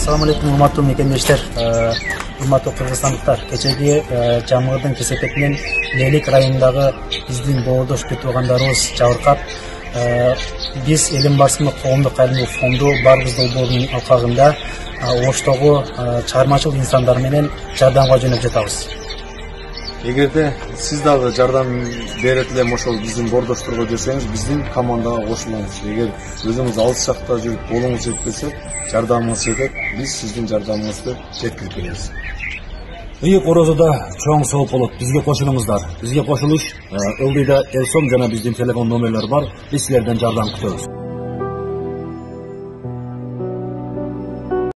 Assalamu alaikum, урматтуу мекендештер, урматтуу кыргызстандыктар. Кечеги жамгырдын кесепетинен Лелик районундагы биздин боордош туугандарыбыз жабыркап, биз Элим басымы коомдук кайрымдуулук фонду Барбыз долбоорунун алкагында Оштогу чыгармачыл инсандар менен жардамга жөнөп жатабыз. Эгерде сиз дагы жардам берет элем ошол биздин боордошторго десеңиз, биздин командага кошулуңуз. Эгер өзүңүз алыс жакта жүрүп колуңуз жетпесе, жардамыңыз жетет, биз сиздин жардамыңызды жеткирип беребиз. Ыйык Орозодо чоң сооп болот. Бизге кошулуңуздар. Бизге кошулуш ылдыйда Элсон жана биздин телефон номерлери бар. Биз силерден жардам күтөбүз.